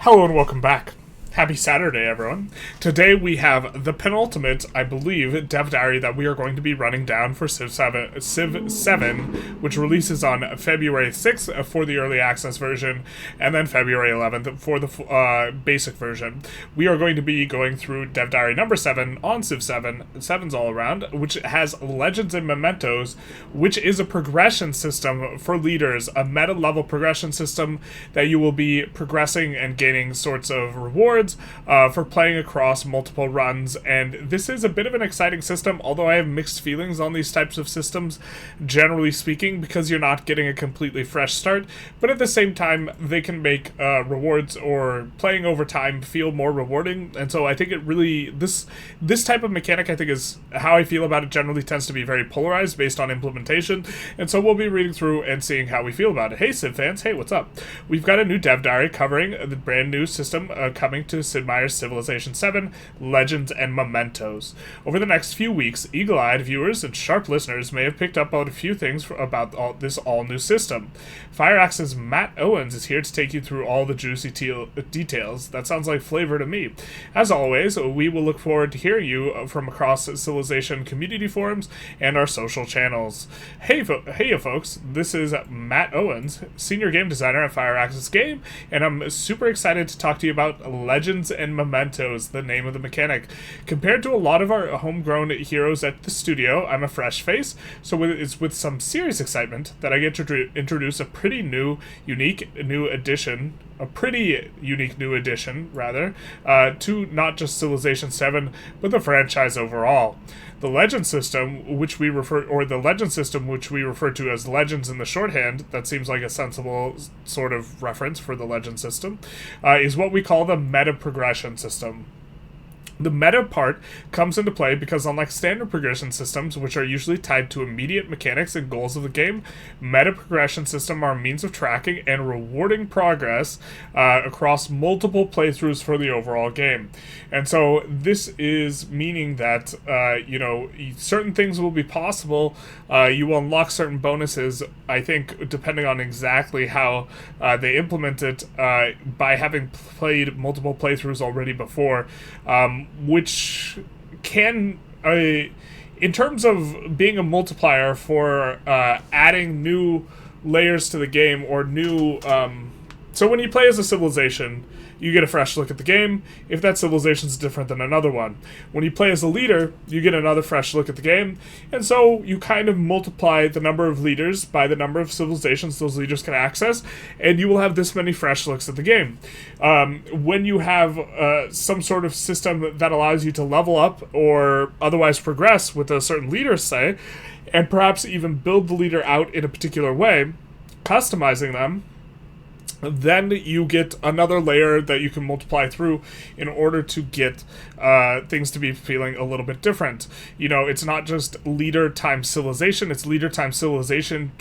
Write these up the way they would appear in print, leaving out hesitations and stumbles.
Hello and welcome back. Happy Saturday, everyone. Today we have the penultimate, I believe, dev diary that we are going to be running down for Civ 7, which releases on February 6th for the early access version, and then February 11th for the basic version. We are going to be going through dev diary number 7 on Civ 7, 7's all around, which has Legends and Mementos, which is a progression system for leaders, a meta-level progression system that you will be progressing and gaining sorts of rewards for playing across multiple runs. And this is a bit of an exciting system, although I have mixed feelings on these types of systems, generally speaking, because you're not getting a completely fresh start, but at the same time, they can make rewards or playing over time feel more rewarding. And so I think it really, this type of mechanic, I think, is how I feel about it, generally tends to be very polarized based on implementation. And so we'll be reading through and seeing how we feel about it. Hey, Civ fans. Hey, what's up? We've got a new dev diary covering the brand new system coming to Sid Meier's Civilization 7, Legends and Mementos. Over the next few weeks, eagle-eyed viewers and sharp listeners may have picked up on a few things about this all-new system. FireAxe's Matt Owens is here to take you through all the juicy details. That sounds like flavor to me. As always, we will look forward to hearing you from across Civilization community forums and our social channels. Hey folks, this is Matt Owens, Senior Game Designer at FireAxe's Game, and I'm super excited to talk to you about Legends and Mementos, the name of the mechanic. Compared to a lot of our homegrown heroes at the studio, I'm a fresh face, so it's with some serious excitement that I get to introduce a pretty unique new addition, to not just Civilization 7, but the franchise overall. The Legend system, which we refer to as Legends in the shorthand, that seems like a sensible sort of reference for the Legend system, is what we call the meta progression system. The meta part comes into play because, unlike standard progression systems, which are usually tied to immediate mechanics and goals of the game, meta progression systems are a means of tracking and rewarding progress across multiple playthroughs for the overall game. And so this is meaning that, certain things will be possible. You will unlock certain bonuses, I think, depending on exactly how they implement it, by having played multiple playthroughs already before, which can, in terms of being a multiplier for adding new layers to the game or new... So when you play as a civilization, you get a fresh look at the game, if that civilization is different than another one. When you play as a leader, you get another fresh look at the game, and so you kind of multiply the number of leaders by the number of civilizations those leaders can access, and you will have this many fresh looks at the game. When you have some sort of system that allows you to level up or otherwise progress with a certain leader, say, and perhaps even build the leader out in a particular way, customizing them, then you get another layer that you can multiply through in order to get things to be feeling a little bit different. It's not just leader times civilization, it's leader times civilization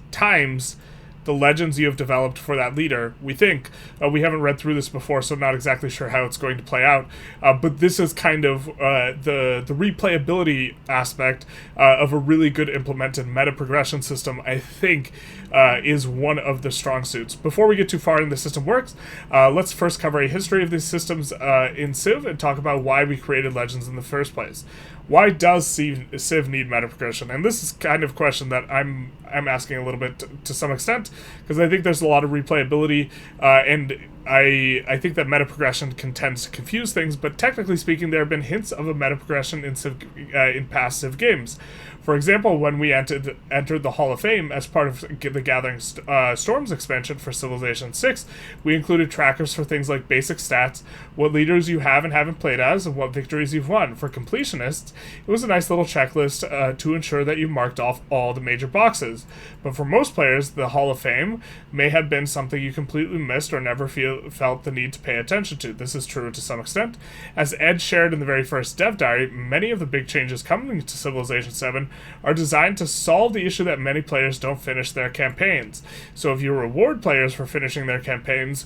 times the legends you have developed for that leader, we think. We haven't read through this before, so I'm not exactly sure how it's going to play out. But this is kind of the replayability aspect of a really good implemented meta progression system, I think, is one of the strong suits. Before we get too far in the system works, let's first cover a history of these systems in Civ and talk about why we created Legends in the first place. Why does Civ need meta progression? And this is kind of a question that I'm asking a little bit to some extent, because I think there's a lot of replayability, and I think that meta progression can tend to confuse things, but technically speaking, there have been hints of a meta progression in past Civ games. For example, when we entered the Hall of Fame as part of the Gathering Storms expansion for Civilization 6, we included trackers for things like basic stats, what leaders you have and haven't played as, and what victories you've won. For completionists, it was a nice little checklist to ensure that you marked off all the major boxes. But for most players, the Hall of Fame may have been something you completely missed or never felt the need to pay attention to. This is true to some extent. As Ed shared in the very first dev diary, many of the big changes coming to Civilization 7 are designed to solve the issue that many players don't finish their campaigns. So if you reward players for finishing their campaigns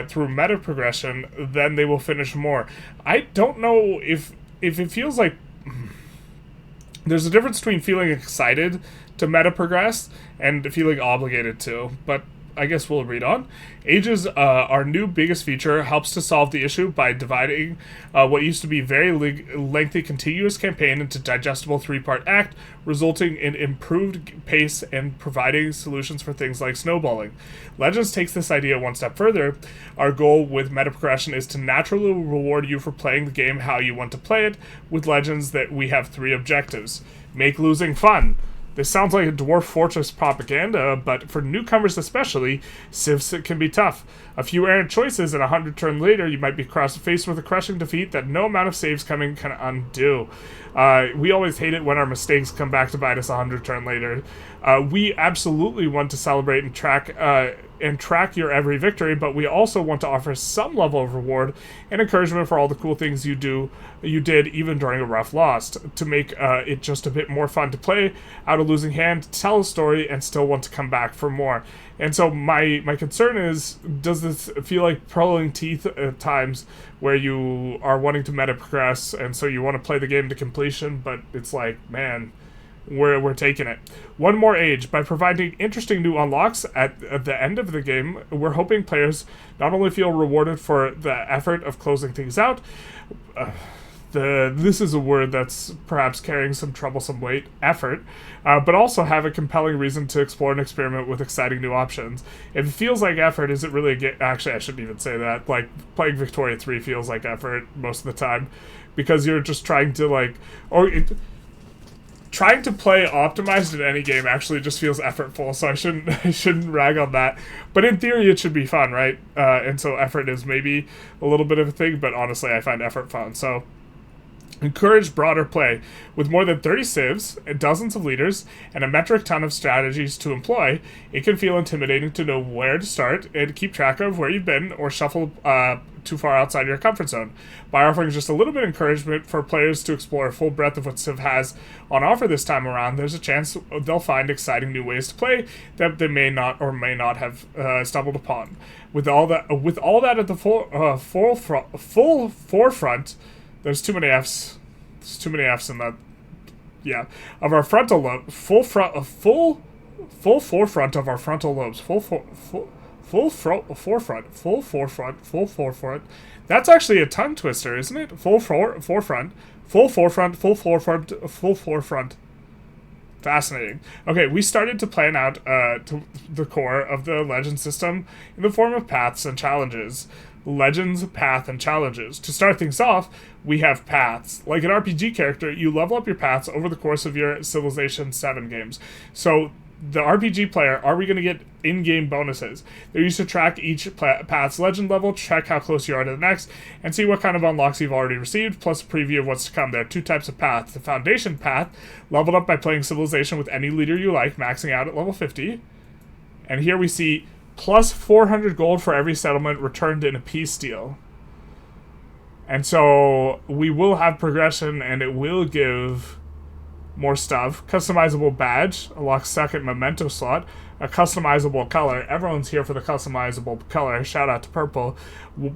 through meta progression, then they will finish more. I don't know if it feels like there's a difference between feeling excited to meta progress and feeling obligated to, but I guess we'll read on. Ages, our new biggest feature, helps to solve the issue by dividing what used to be very lengthy continuous campaign into digestible 3-part act, resulting in improved pace and providing solutions for things like snowballing. Legends takes this idea one step further. Our goal with meta progression is to naturally reward you for playing the game how you want to play it. With Legends, that we have 3 objectives. Make losing fun. This sounds like a Dwarf Fortress propaganda, but for newcomers especially, civs can be tough. A few errant choices and 100 turns later, you might be faced with a crushing defeat that no amount of saves coming can undo. We always hate it when our mistakes come back to bite us 100 turns later. We absolutely want to celebrate and track your every victory, but we also want to offer some level of reward and encouragement for all the cool things you did even during a rough loss, to make it just a bit more fun to play out a losing hand, tell a story, and still want to come back for more. And so my concern is, does this feel like pulling teeth at times where you are wanting to meta progress and so you want to play the game to completion, but it's like, man, we're taking it. One more age. By providing interesting new unlocks at the end of the game, we're hoping players not only feel rewarded for the effort of closing things out, this is a word that's perhaps carrying some troublesome weight, effort, but also have a compelling reason to explore and experiment with exciting new options. If it feels like effort, is it really a game? Actually, I shouldn't even say that. Like, playing Victoria 3 feels like effort most of the time, because you're just trying to, trying to play optimized in any game actually just feels effortful, so I shouldn't rag on that. But in theory, it should be fun, right? And so effort is maybe a little bit of a thing, but honestly, I find effort fun. So encourage broader play. With more than 30 civs, dozens of leaders, and a metric ton of strategies to employ, it can feel intimidating to know where to start and keep track of where you've been or shuffle too far outside your comfort zone. By offering just a little bit of encouragement for players to explore a full breadth of what Civ has on offer this time around, there's a chance they'll find exciting new ways to play that they may not or may not have stumbled upon. With all that at the full forefront, there's too many Fs. There's too many Fs in that. Yeah, of our frontal lobe, full forefront of our frontal lobes, full forefront. That's actually a tongue twister, isn't it? Full forefront. Fascinating. Okay, we started to plan out to the core of the legend system in the form of paths and challenges. Legends, path, and challenges. To start things off, we have paths. Like an RPG character, you level up your paths over the course of your Civilization 7 games. So the RPG player, are we going to get in-game bonuses? They're used to track each path's legend level, check how close you are to the next, and see what kind of unlocks you've already received, plus a preview of what's to come. There are 2 types of paths. The Foundation path, leveled up by playing Civilization with any leader you like, maxing out at level 50. And here we see plus 400 gold for every settlement returned in a peace deal. And so we will have progression, and it will give more stuff. Customizable badge, unlocks second memento slot, a customizable color. Everyone's here for the customizable color. Shout out to purple.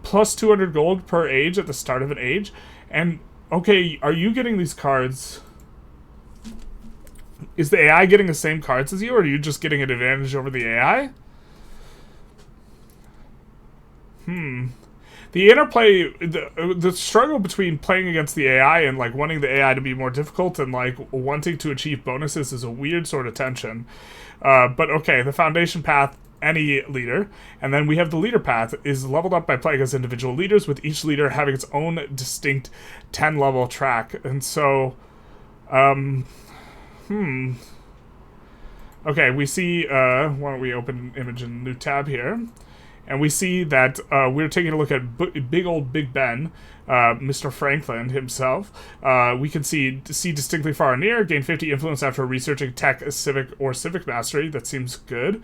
Plus 200 gold per age at the start of an age. And, okay, are you getting these cards? Is the AI getting the same cards as you, or are you just getting an advantage over the AI? The interplay, the struggle between playing against the AI and, like, wanting the AI to be more difficult and, like, wanting to achieve bonuses is a weird sort of tension. But, okay, the Foundation path, any leader. And then we have the leader path, is leveled up by playing as individual leaders, with each leader having its own distinct 10-level track. And so, okay, we see, why don't we open an image in a new tab here? And we see that we're taking a look at big old Big Ben, Mr. Franklin himself. We can see distinctly far and near, gain 50 influence after researching tech, civic mastery. That seems good.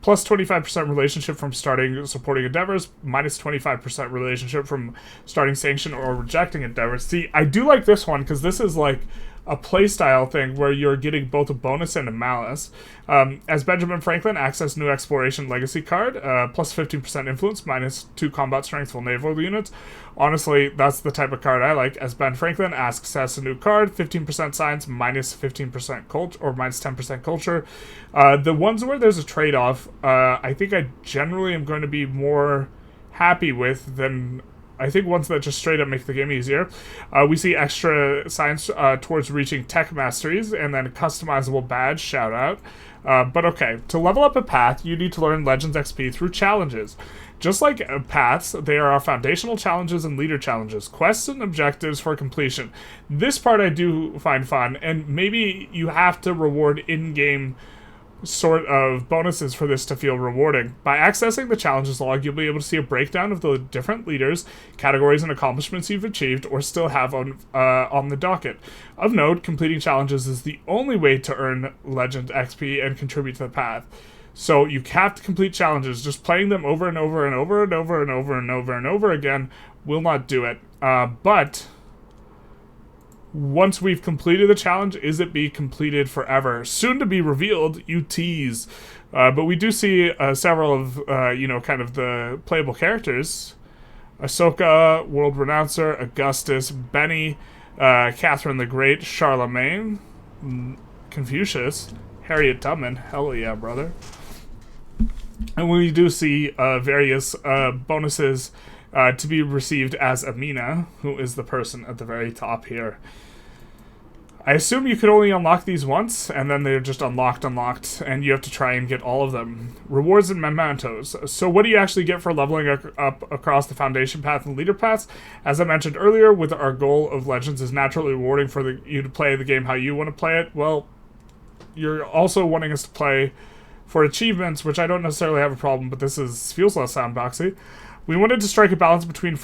Plus 25% relationship from starting supporting endeavors, minus 25% relationship from starting sanction or rejecting endeavors. See, I do like this one, because this is like a playstyle thing where you're getting both a bonus and a malice. As Benjamin Franklin, access new exploration legacy card, plus 15% influence, minus 2 combat strength for naval units. Honestly, that's the type of card I like. As Ben Franklin, access a new card, 15% science, minus 15% culture, or minus 10% culture. The ones where there's a trade-off, I think I generally am going to be more happy with than I think ones that just straight up make the game easier. We see extra science towards reaching tech masteries, and then a customizable badge, shout out. But okay, to level up a path, you need to learn Legends XP through challenges. Just like paths, there are foundational challenges and leader challenges, quests and objectives for completion. This part I do find fun, and maybe you have to reward in-game sort of bonuses for this to feel rewarding. By accessing the challenges log, you'll be able to see a breakdown of the different leaders, categories, and accomplishments you've achieved or still have on the docket. Of note, completing challenges is the only way to earn Legend XP and contribute to the path. So you have to complete challenges. Just playing them over and over and over and over and over and over and over again will not do it. But once we've completed the challenge, is it be completed forever? Soon to be revealed, you tease. But we do see several of, kind of the playable characters. Ahsoka, World Renouncer, Augustus, Benny, Catherine the Great, Charlemagne, Confucius, Harriet Tubman, hell yeah, brother. And we do see various bonuses to be received as Amina, who is the person at the very top here. I assume you could only unlock these once, and then they're just unlocked, and you have to try and get all of them. Rewards and mementos. So what do you actually get for leveling up across the foundation path and leader paths? As I mentioned earlier, with our goal of Legends is naturally rewarding for you to play the game how you want to play it. Well, you're also wanting us to play for achievements, which I don't necessarily have a problem, but feels less soundboxy. We wanted to strike a balance between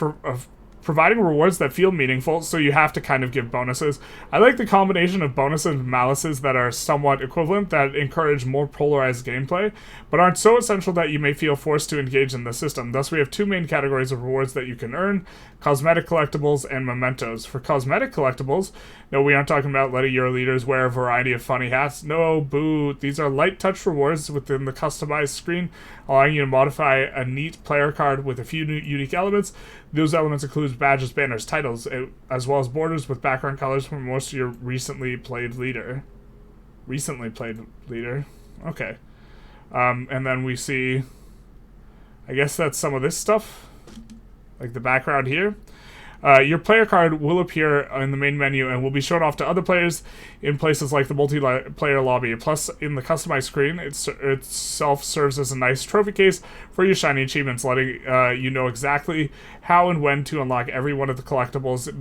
providing rewards that feel meaningful, so you have to kind of give bonuses. I like the combination of bonuses and malices that are somewhat equivalent, that encourage more polarized gameplay, but aren't so essential that you may feel forced to engage in the system. Thus, we have two main categories of rewards that you can earn: cosmetic collectibles and mementos. For cosmetic collectibles, no, we aren't talking about letting your leaders wear a variety of funny hats. No, boo. These are light touch rewards within the customized screen, allowing you to modify a neat player card with a few new unique elements. Those elements include badges, banners, titles, as well as borders with background colors from most of your recently played leader. Okay. And then we see, I guess that's some of this stuff, like the background here. Your player card will appear in the main menu and will be shown off to other players in places like the multiplayer lobby. Plus, in the customized screen, itself serves as a nice trophy case for your shiny achievements, letting you know exactly how and when to unlock every one of the collectibles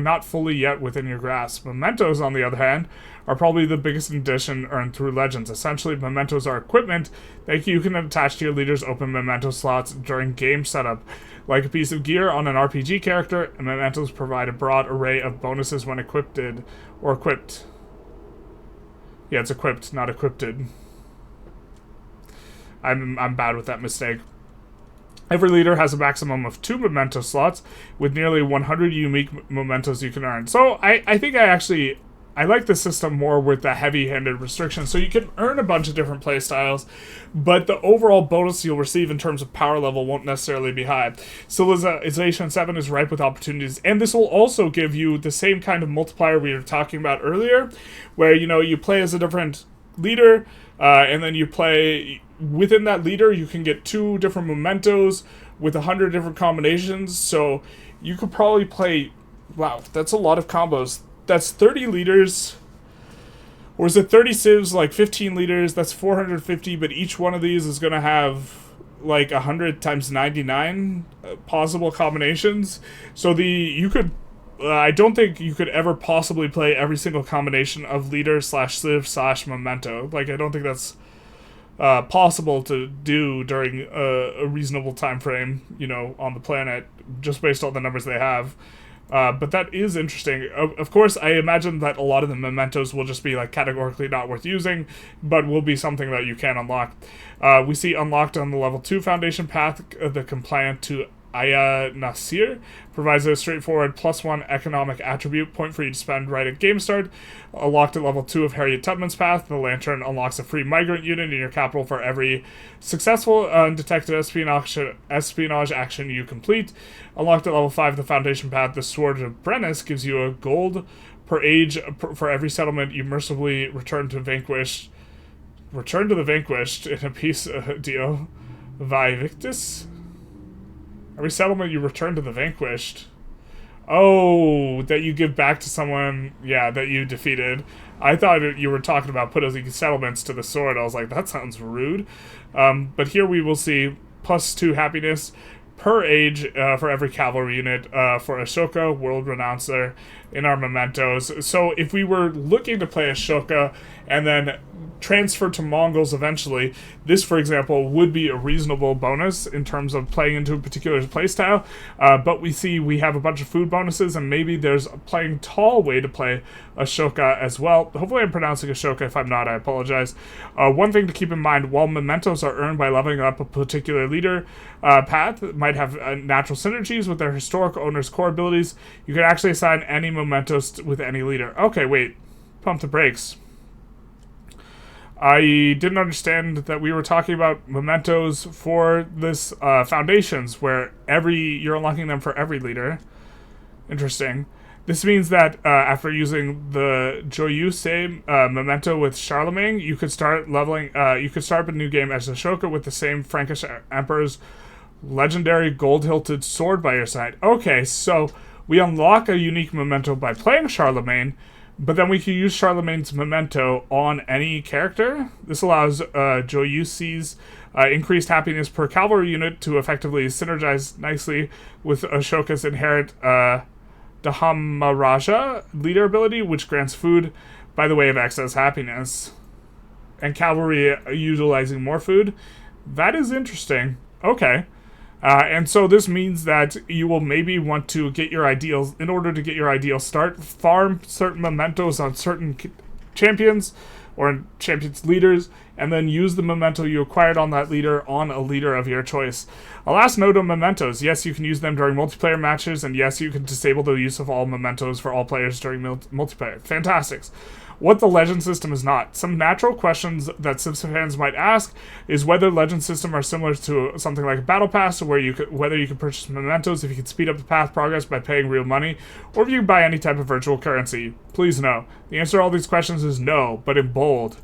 not fully yet within your grasp. Mementos, on the other hand, are probably the biggest addition earned through Legends. Essentially, mementos are equipment that you can attach to your leader's open memento slots during game setup. Like a piece of gear on an RPG character, mementos provide a broad array of bonuses when equipped. Yeah, it's equipped, not equipped. I'm bad with that mistake. Every leader has a maximum of 2 memento slots, with nearly 100 unique mementos you can earn. So I think I like the system more with the heavy-handed restrictions, so you can earn a bunch of different playstyles, but the overall bonus you'll receive in terms of power level won't necessarily be high. Civilization 7 is ripe with opportunities, and this will also give you the same kind of multiplier we were talking about earlier, where, you play as a different leader, and then you play within that leader. You can get 2 different mementos with 100 different combinations, so you could probably play, wow, that's a lot of combos. That's 30 leaders, or is it 30 civs, like 15 leaders? That's 450, but each one of these is going to have like 100 times 99 possible combinations. So I don't think you could ever possibly play every single combination of leader / civ / memento. Like, I don't think that's possible to do during a reasonable time frame, on the planet, just based on the numbers they have. But that is interesting. Of course, I imagine that a lot of the mementos will just be like categorically not worth using, but will be something that you can unlock. We see unlocked on the level 2 foundation path, the compliant to Aya Nasir provides a straightforward +1 economic attribute point for you to spend right at game start. Unlocked at level 2 of Harriet Tubman's Path, the Lantern unlocks a free migrant unit in your capital for every successful undetected espionage action you complete. Unlocked at level 5 the Foundation Path, the Sword of Brennus gives you a gold per age for every settlement you mercifully return to the vanquished in a peace deal. Victus? Every settlement you return to the vanquished. Oh, that you give back to someone, yeah, that you defeated. I thought you were talking about putting settlements to the sword. I was like, that sounds rude. But here we will see +2 happiness per age for every cavalry unit for Ashoka, World Renouncer, in our mementos. So if we were looking to play Ashoka and then transfer to Mongols eventually, this, for example, would be a reasonable bonus in terms of playing into a particular playstyle. But we see we have a bunch of food bonuses, and maybe there's a playing tall way to play Ashoka as well. Hopefully I'm pronouncing Ashoka. If I'm not, I apologize. One thing to keep in mind, while mementos are earned by leveling up a particular leader path, might have natural synergies with their historic owner's core abilities, you can actually assign any mementos with any leader. Okay, wait. Pump the brakes. I didn't understand that we were talking about mementos for this foundations, where you're unlocking them for every leader. Interesting. This means that after using the Joyuse memento with Charlemagne, you could start leveling. You could start a new game as Ashoka with the same Frankish Emperor's legendary gold-hilted sword by your side. Okay, so we unlock a unique memento by playing Charlemagne, but then we can use Charlemagne's memento on any character. This allows Joyuse's increased happiness per cavalry unit to effectively synergize nicely with Ashoka's inherent Dahamaraja leader ability, which grants food by the way of excess happiness. And cavalry utilizing more food. That is interesting. Okay. And so this means that you will maybe want to get your ideals, in order to get your ideal start, farm certain mementos on certain champions or champions leaders, and then use the memento you acquired on that leader on a leader of your choice. A last note on mementos. Yes, you can use them during multiplayer matches, and yes, you can disable the use of all mementos for all players during multiplayer. Fantastics. What the legend system is not. Some natural questions that Civ fans might ask is whether legend system are similar to something like a battle pass, where whether you can purchase mementos, if you can speed up the path progress by paying real money, or if you can buy any type of virtual currency. Please no. The answer to all these questions is no, but in bold.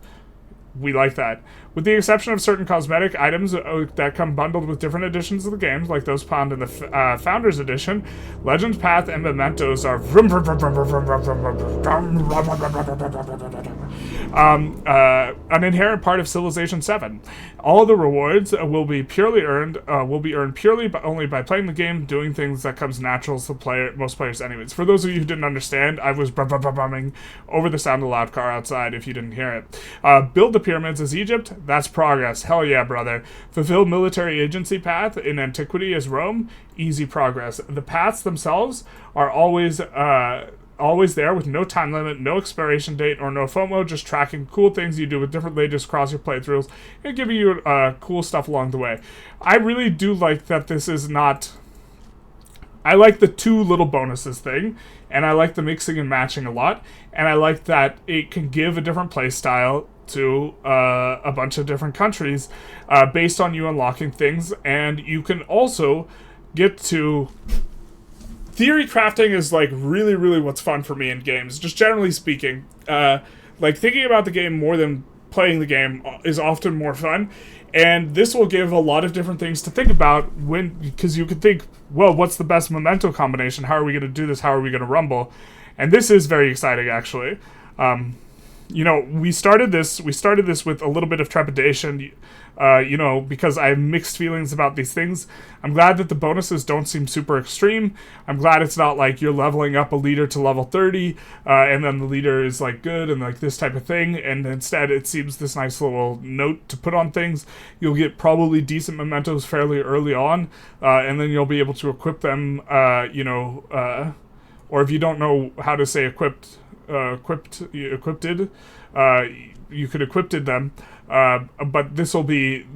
We like that. With the exception of certain cosmetic items that come bundled with different editions of the games, like those found in the Founders Edition, Legends Path and Mementos are an inherent part of Civilization 7. All the rewards will be earned purely only by playing the game, doing things that comes natural to most players anyways. For those of you who didn't understand, I was bumming over the sound of the loud car outside if you didn't hear it. Build the pyramids as Egypt. That's progress. Hell yeah, brother. Fulfill military agency path in antiquity as Rome. Easy progress. The paths themselves are always there with no time limit, no expiration date, or no FOMO, just tracking cool things you do with different leaders across your playthroughs and giving you cool stuff along the way. I really do like that this is not... I like the two little bonuses thing, and I like the mixing and matching a lot, and I like that it can give a different play style to a bunch of different countries based on you unlocking things, and you can also get to... Theory crafting is, like, really, really what's fun for me in games, just generally speaking. Like, thinking about the game more than playing the game is often more fun, and this will give a lot of different things to think about because you could think, well, what's the best memento combination? How are we going to do this? How are we going to rumble? And this is very exciting, actually. You know, we started this with a little bit of trepidation, you know, because I have mixed feelings about these things. I'm glad that the bonuses don't seem super extreme. I'm glad it's not like you're leveling up a leader to level 30, and then the leader is, like, good and, like, this type of thing, and instead it seems this nice little note to put on things. You'll get probably decent mementos fairly early on, and then you'll be able to equip them, you know, or if you don't know how to say equipped, you could equipted them, but this will be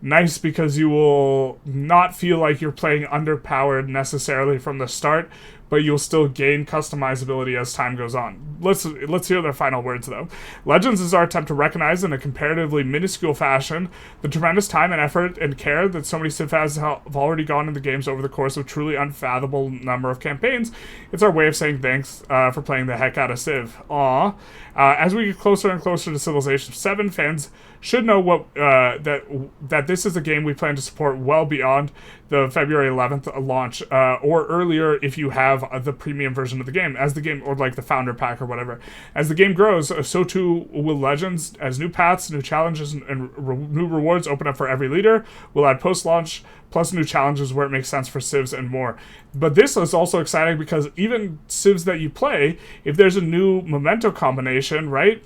Nice because you will not feel like you're playing underpowered necessarily from the start, but you'll still gain customizability as time goes on. Let's hear their final words though. Legends is our attempt to recognize in a comparatively minuscule fashion the tremendous time and effort and care that so many Civ fans have already gone into games over the course of a truly unfathomable number of campaigns. It's our way of saying thanks for playing the heck out of Civ. Aww. As we get closer and closer to Civilization 7, fans should know that this is a game we plan to support well beyond the February 11th launch, or earlier if you have the premium version of the game, as the game, or like the founder pack or whatever. As the game grows, so too will Legends, as new paths, new challenges, and new rewards open up for every leader. We'll add post-launch, plus new challenges where it makes sense for civs and more. But this is also exciting because even civs that you play, if there's a new memento combination, right,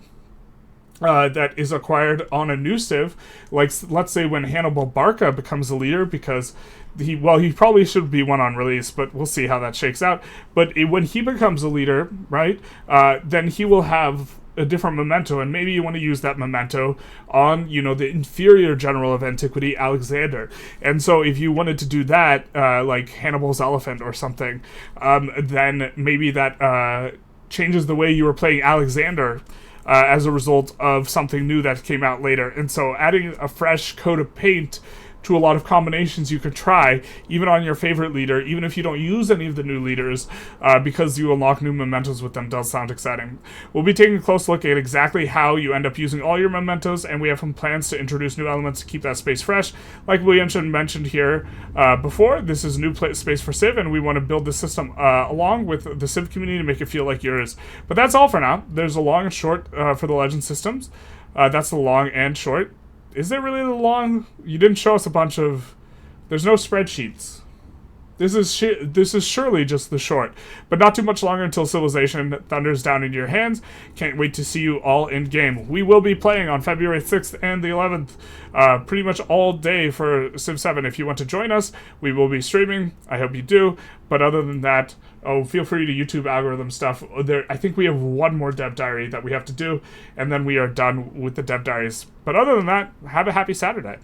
that is acquired on a new civ, like let's say when Hannibal Barca becomes a leader, because he probably should be one on release, but we'll see how that shakes out. But when he becomes a leader, right, then he will have a different memento, and maybe you want to use that memento on, the inferior general of antiquity, Alexander. And so if you wanted to do that, like Hannibal's elephant or something, then maybe that changes the way you were playing Alexander, as a result of something new that came out later. And so adding a fresh coat of paint to a lot of combinations you could try, even on your favorite leader, even if you don't use any of the new leaders, because you unlock new mementos with them, does sound exciting. We'll be taking a close look at exactly how you end up using all your mementos, and we have some plans to introduce new elements to keep that space fresh. Like William mentioned here before, this is new space for Civ, and we want to build the system along with the Civ community to make it feel like yours. But that's all for now. There's a long and short for the Legend systems. That's the long and short. Is there really the long? You didn't show us a bunch of... There's no spreadsheets. This is surely just the short. But not too much longer until Civilization thunders down into your hands. Can't wait to see you all in game. We will be playing on February 6th and the 11th. Pretty much all day for Civ 7. If you want to join us, we will be streaming. I hope you do. But other than that, feel free to YouTube algorithm stuff. I think we have one more dev diary that we have to do, and then we are done with the dev diaries. But other than that, have a happy Saturday.